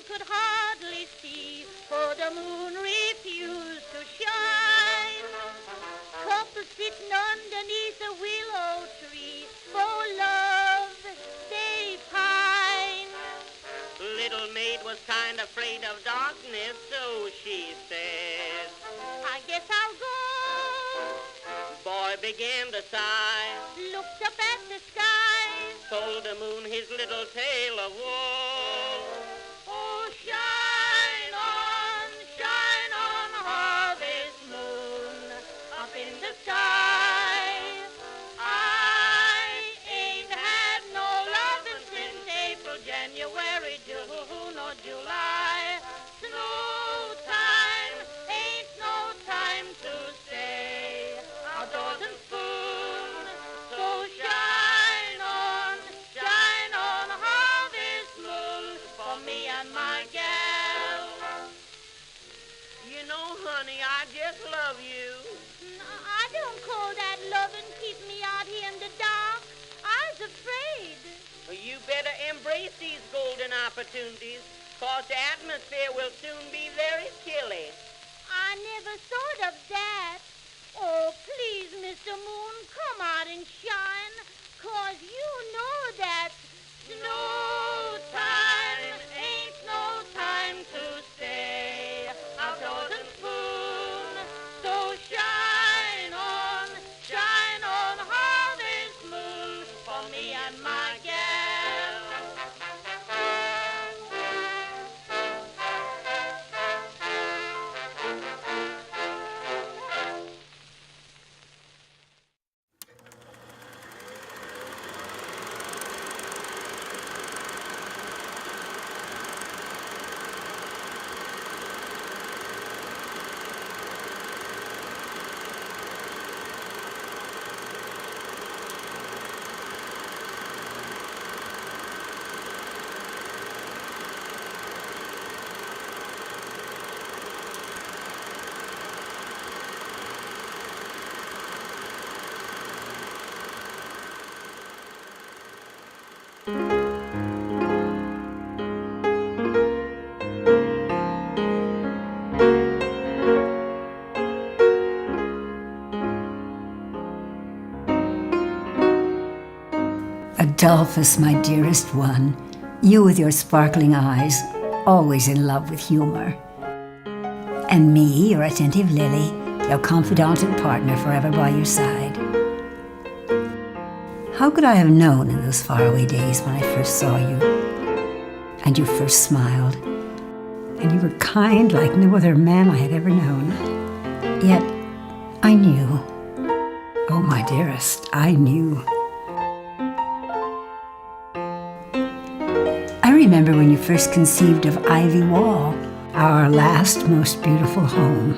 could hardly see, for the moon refused to shine. Couples sitting underneath a willow tree, for love they pine. Little maid was kind of afraid of darkness, so she said, I guess I'll go. Boy began to sigh, Looked up at the sky. told the moon his little tale of woe. Oh, shine on, harvest moon, up in the sky. I ain't had no loving since April, January, June, or July. Snow time ain't no time to stay outdoors and spoon. So shine on, harvest moon, for me and my gal. You know, honey, I just love you. I don't call that loving, keep me out here in the dark. I was afraid. You better embrace these golden opportunities, 'cause the atmosphere will soon be very chilly. I never thought of that. Oh, please, Mr. Moon, come out and shine, 'cause you know that snow time ain't no time to stay outdoors and spoon. So shine on, harvest moon, for me and my gal. Adolphus, my dearest one, you with your sparkling eyes, always in love with humor. And me, your attentive Lily, your confidant and partner forever by your side. How could I have known in those faraway days when I first saw you, and you first smiled, and you were kind like no other man I had ever known. Yet, I knew. Oh, my dearest, I knew. I remember when you first conceived of Ivy Wall, our last most beautiful home,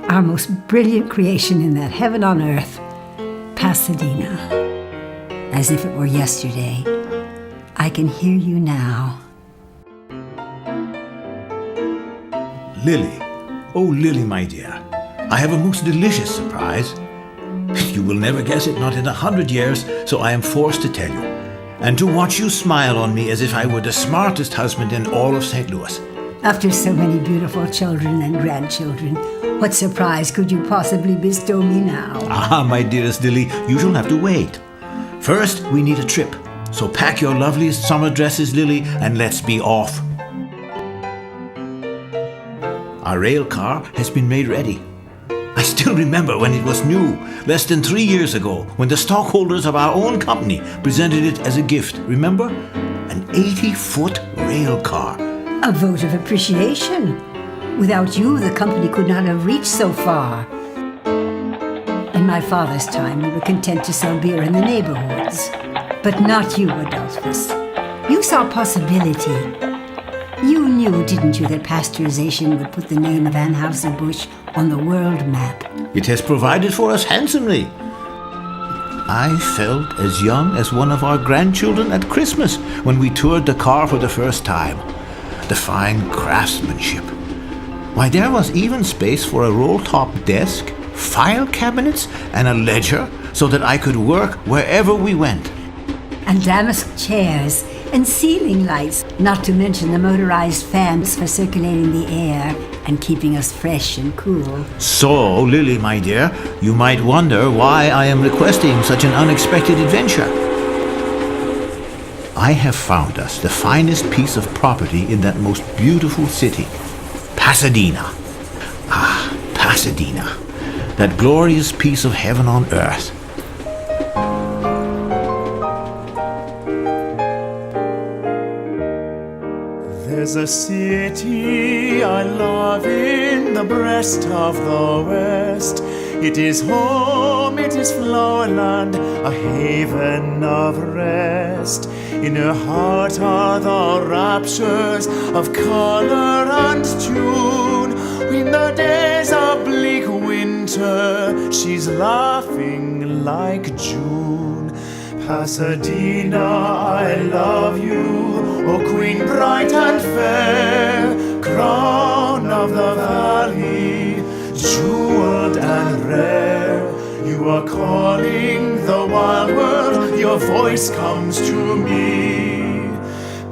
our most brilliant creation in that heaven on earth, Pasadena. As if it were yesterday, I can hear you now. Lily. Oh, Lily, my dear. I have a most delicious surprise. You will never guess it, not in 100 years, so I am forced to tell you. And to watch you smile on me as if I were the smartest husband in all of St. Louis. After so many beautiful children and grandchildren, what surprise could you possibly bestow me now? Ah, my dearest Lily, you shall have to wait. First, we need a trip. So pack your loveliest summer dresses, Lily, and let's be off. Our rail car has been made ready. I still remember when it was new, less than 3 years ago, when the stockholders of our own company presented it as a gift. Remember? An 80-foot rail car. A vote of appreciation. Without you, the company could not have reached so far. In my father's time, we were content to sell beer in the neighborhoods. But not you, Adolphus. You saw possibility. You knew, didn't you, that pasteurization would put the name of Busch on the world map? It has provided for us handsomely. I felt as young as one of our grandchildren at Christmas when we toured the car for the first time. The fine craftsmanship. Why, there was even space for a roll-top desk, file cabinets, and a ledger so that I could work wherever we went. And damask chairs and ceiling lights not to mention the motorized fans for circulating the air and keeping us fresh and cool. So, Lily, my dear, you might wonder why I am requesting such an unexpected adventure. I have found us the finest piece of property in that most beautiful city, Pasadena. Ah, Pasadena, that glorious piece of heaven on earth. There's a city I love in the breast of the West. It is home, it is flowerland, a haven of rest. In her heart are the raptures of color and tune. In the days of bleak winter, she's laughing like June. Pasadena, I love you, O queen bright and fair, crown of the valley, jeweled and rare. You are calling the wild world, your voice comes to me.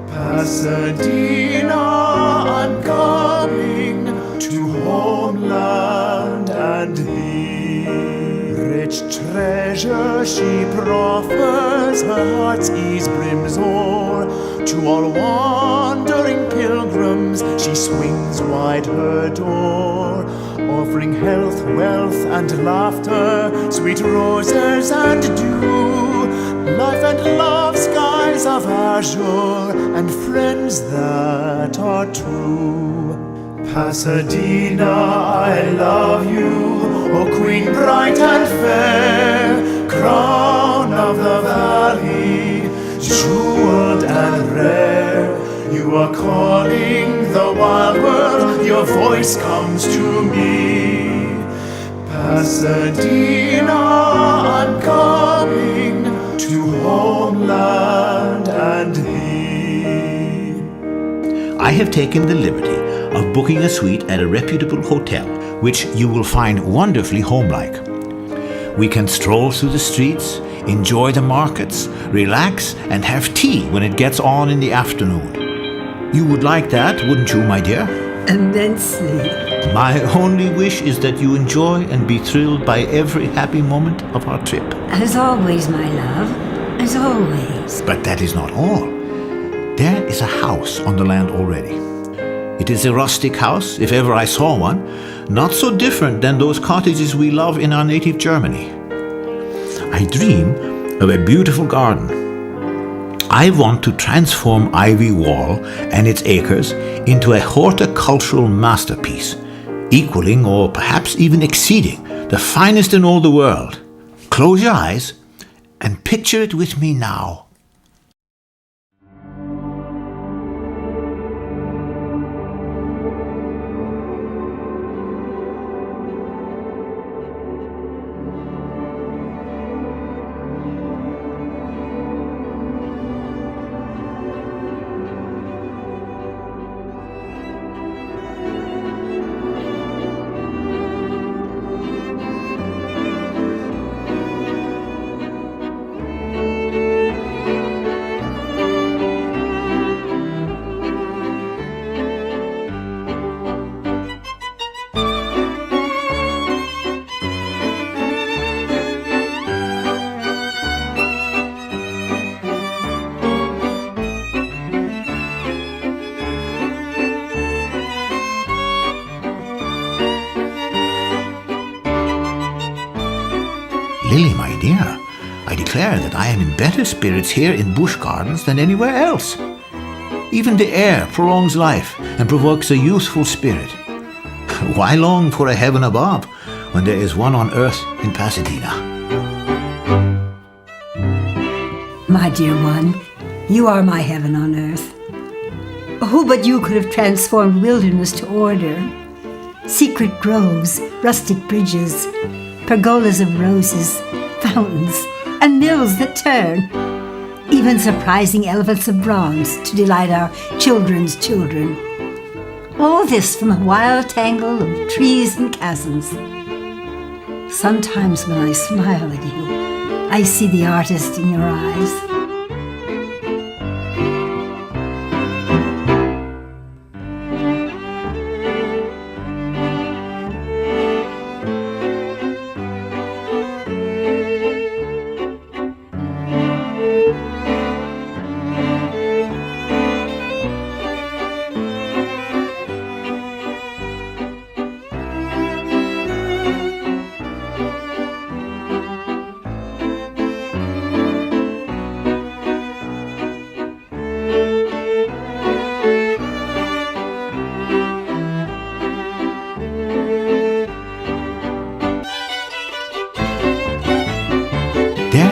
Pasadena, I'm coming to homeland and thee. Rich treasure she proffers, her heart's ease brims o'er. To all wandering pilgrims she swings wide her door, offering health, wealth, and laughter, sweet roses and dew, life and love, skies of azure, and friends that are true. Pasadena, I love you, O queen bright and fair, crown of the valley, jeweled and rare. You are calling the wild world, your voice comes to me. Pasadena, I'm coming to homeland and thee. I have taken the liberty of booking a suite at a reputable hotel, which you will find wonderfully homelike. We can stroll through the streets, enjoy the markets, relax, and have tea when it gets on in the afternoon. You would like that, wouldn't you, my dear? Immensely. My only wish is that you enjoy and be thrilled by every happy moment of our trip. As always, my love. As always. But that is not all. There is a house on the land already. It is a rustic house, if ever I saw one, not so different than those cottages we love in our native Germany. I dream of a beautiful garden. I want to transform Ivy Wall and its acres into a horticultural masterpiece, equaling or perhaps even exceeding the finest in all the world. Close your eyes and picture it with me now. Lily, my dear, I declare that I am in better spirits here in Busch Gardens than anywhere else. Even the air prolongs life and provokes a youthful spirit. Why long for a heaven above when there is one on earth in Pasadena? My dear one, you are my heaven on earth. Who but you could have transformed wilderness to order? Secret groves, rustic bridges, pergolas of roses, fountains, and mills that turn. Even surprising elephants of bronze to delight our children's children. All this from a wild tangle of trees and chasms. Sometimes when I smile at you, I see the artist in your eyes.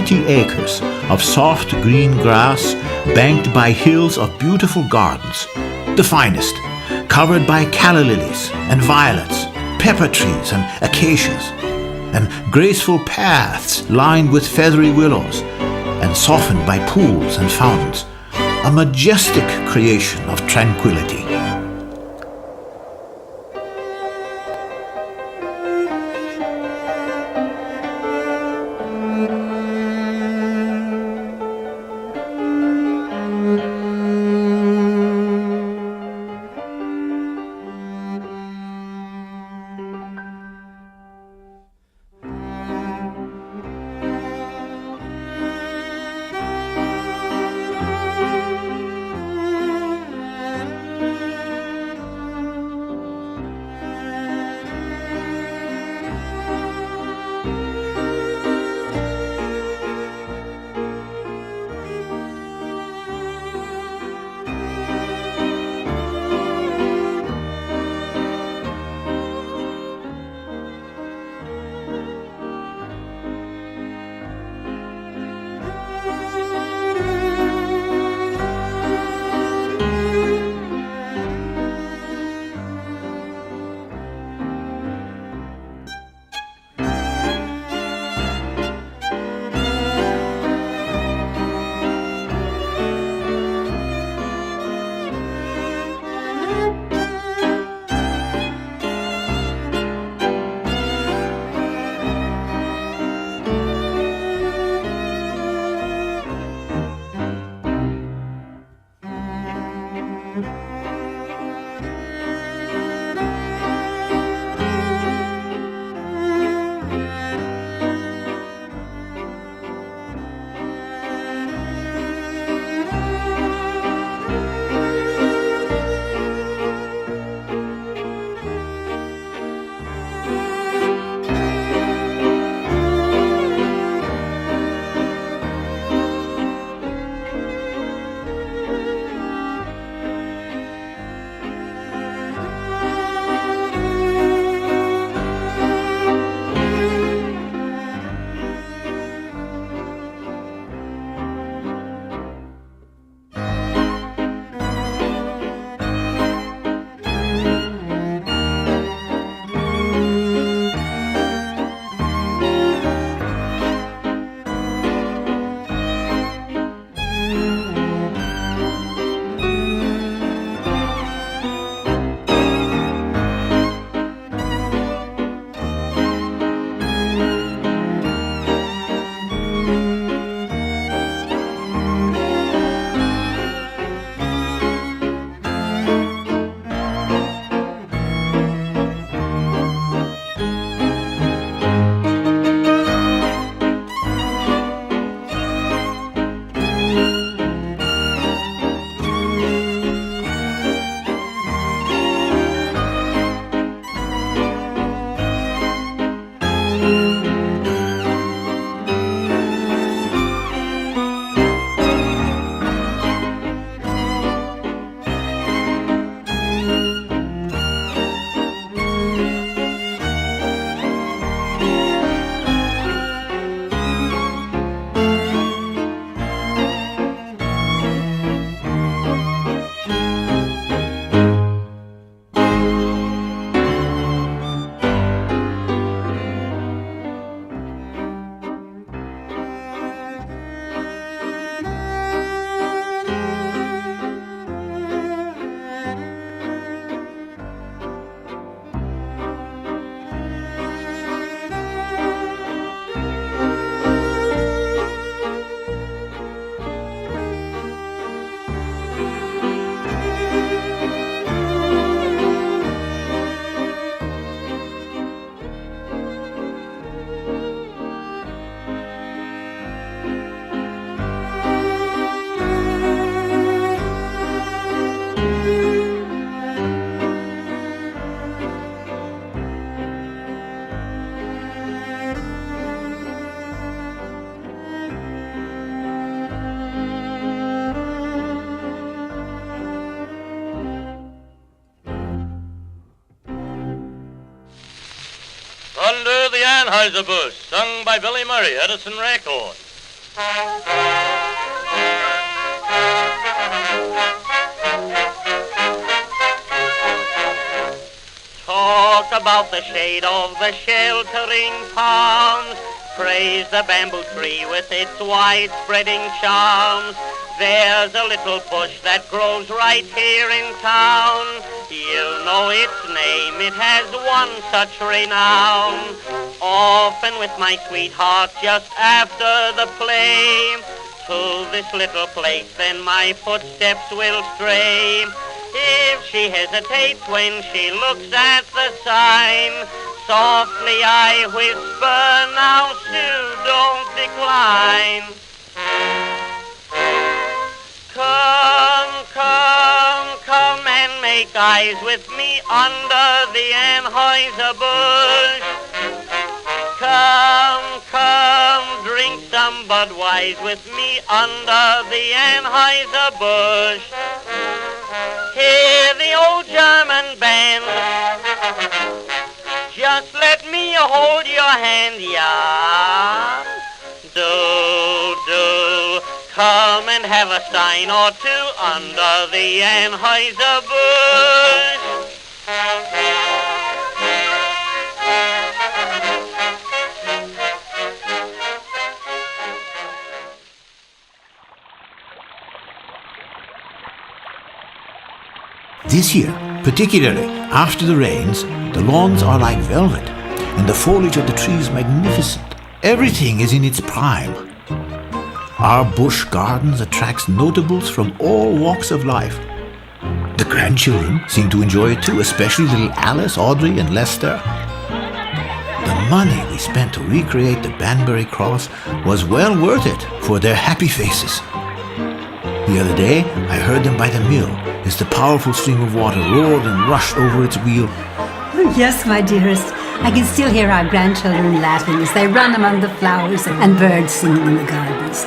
20 acres of soft green grass banked by hills of beautiful gardens, the finest, covered by calla lilies and violets, pepper trees and acacias, and graceful paths lined with feathery willows and softened by pools and fountains, a majestic creation of tranquility. Under the Anheuser-Busch, sung by Billy Murray, Edison Record. Talk about the shade of the sheltering palms. Praise the bamboo tree with its wide-spreading charms. There's a little bush that grows right here in town. You know its name, it has one such renown. Often with my sweetheart just after the play, to this little place then my footsteps will stray. If she hesitates when she looks at the sign, softly I whisper, now Sue, don't decline. Come, come, come and make eyes with me under the Anheuser-Busch. Come, come, drink some Budweiser with me under the Anheuser-Busch. Hear the old German band. Just let me hold your hand, yeah. Do, come and have a stein or two under the Anheuser-Busch. This year, particularly after the rains, the lawns are like velvet, and the foliage of the trees magnificent. Everything is in its prime. Our Busch Gardens attracts notables from all walks of life. The grandchildren seem to enjoy it too, especially little Alice, Audrey, and Lester. The money we spent to recreate the Banbury Cross was well worth it for their happy faces. The other day, I heard them by the mill as the powerful stream of water roared and rushed over its wheel. Oh, yes, my dearest. I can still hear our grandchildren laughing as they run among the flowers and birds singing in the gardens.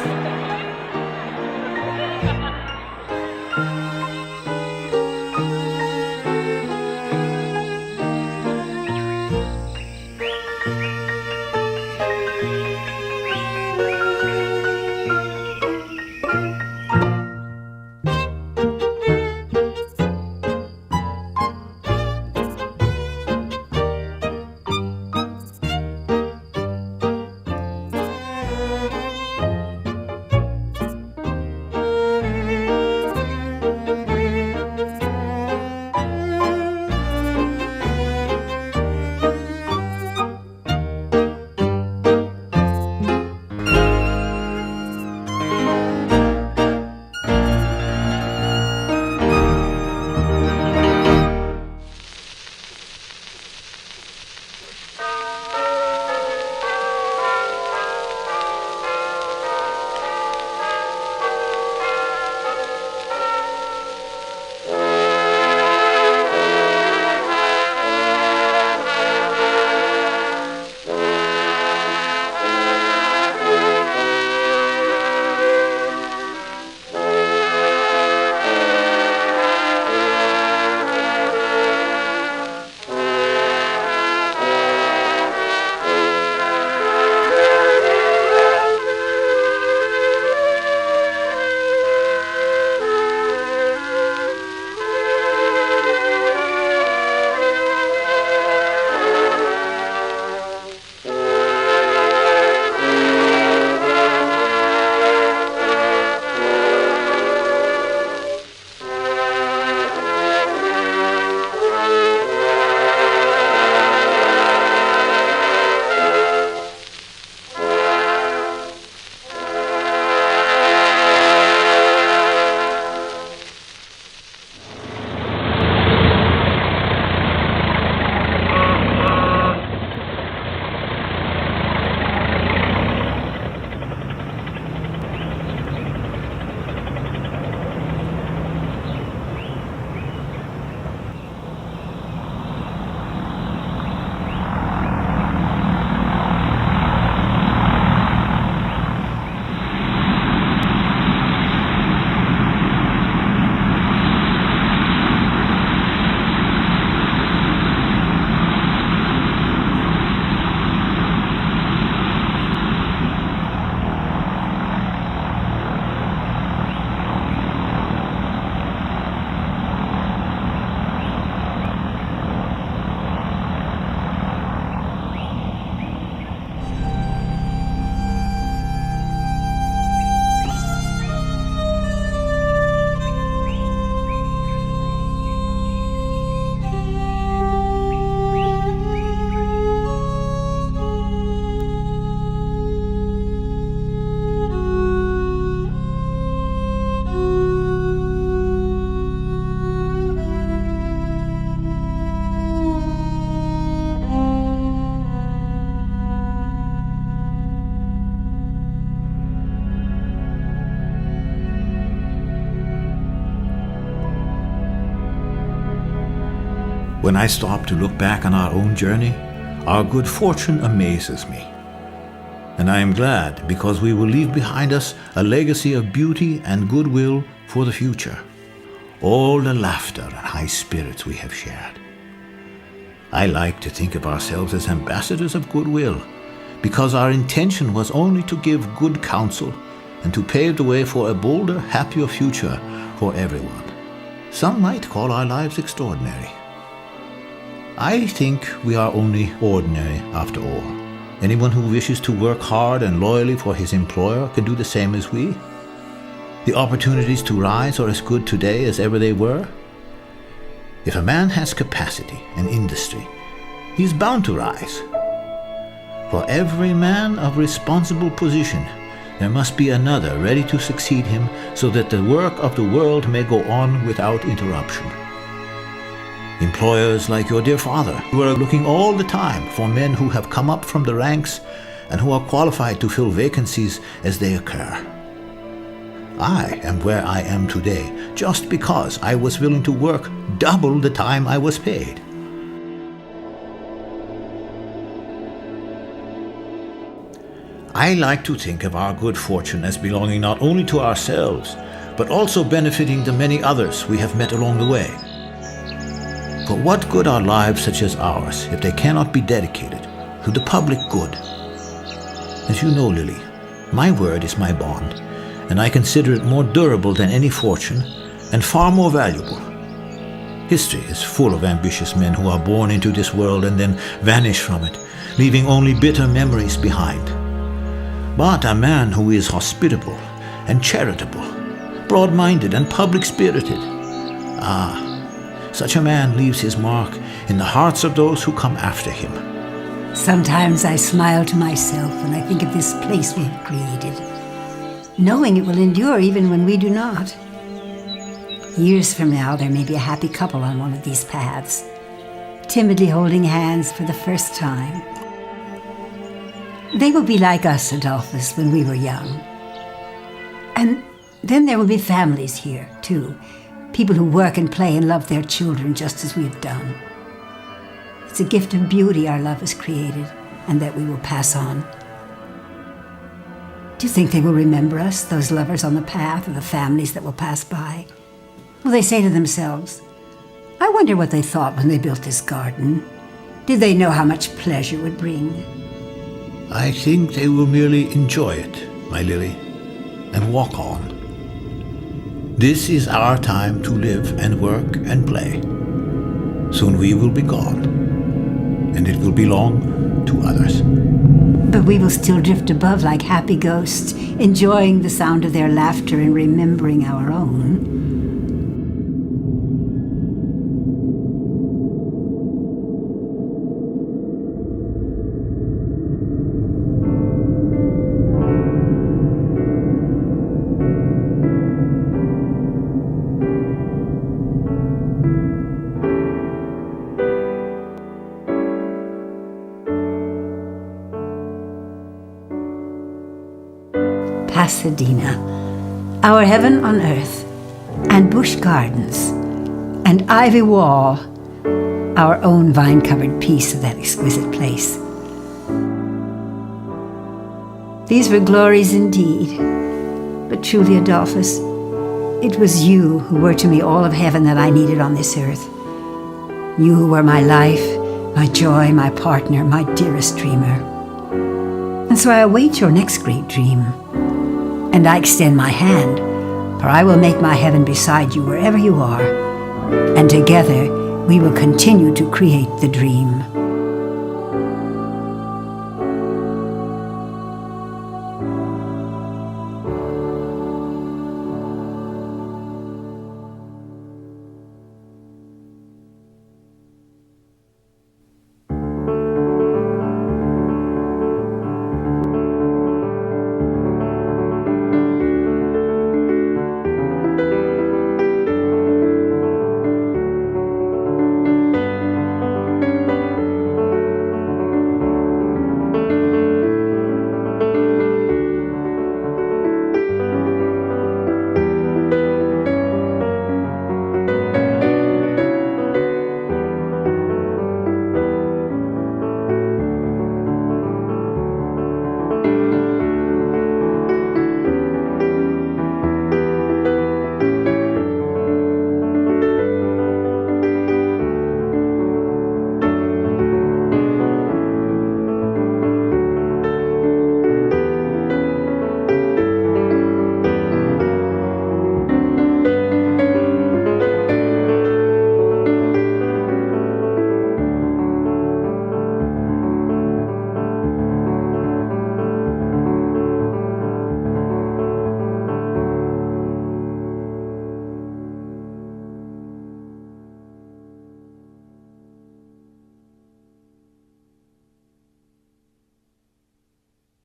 When I stop to look back on our own journey, our good fortune amazes me. And I am glad because we will leave behind us a legacy of beauty and goodwill for the future. All the laughter and high spirits we have shared. I like to think of ourselves as ambassadors of goodwill, because our intention was only to give good counsel and to pave the way for a bolder, happier future for everyone. Some might call our lives extraordinary. I think we are only ordinary after all. Anyone who wishes to work hard and loyally for his employer can do the same as we. The opportunities to rise are as good today as ever they were. If a man has capacity and industry, he is bound to rise. For every man of responsible position, there must be another ready to succeed him so that the work of the world may go on without interruption. Employers like your dear father, who are looking all the time for men who have come up from the ranks and who are qualified to fill vacancies as they occur. I am where I am today just because I was willing to work double the time I was paid. I like to think of our good fortune as belonging not only to ourselves, but also benefiting the many others we have met along the way. For what good are lives such as ours if they cannot be dedicated to the public good? As you know, Lilly, my word is my bond, and I consider it more durable than any fortune and far more valuable. History is full of ambitious men who are born into this world and then vanish from it, leaving only bitter memories behind. But a man who is hospitable and charitable, broad-minded and public-spirited, such a man leaves his mark in the hearts of those who come after him. Sometimes I smile to myself when I think of this place we have created, knowing it will endure even when we do not. Years from now, there may be a happy couple on one of these paths, timidly holding hands for the first time. They will be like us, Adolphus, when we were young. And then there will be families here, too. People who work and play and love their children just as we have done. It's a gift of beauty our love has created and that we will pass on. Do you think they will remember us, those lovers on the path, or the families that will pass by? Will they say to themselves, I wonder what they thought when they built this garden? Did they know how much pleasure it would bring? I think they will merely enjoy it, my Lilly, and walk on. This is our time to live and work and play. Soon we will be gone, and it will belong to others. But we will still drift above like happy ghosts, enjoying the sound of their laughter and remembering our own. Pasadena, our heaven on earth, and Busch gardens, and ivy wall, our own vine-covered piece of that exquisite place. These were glories indeed, but truly, Adolphus, it was you who were to me all of heaven that I needed on this earth. You who were my life, my joy, my partner, my dearest dreamer. And so I await your next great dream. And I extend my hand, for I will make my heaven beside you wherever you are, and together we will continue to create the dream.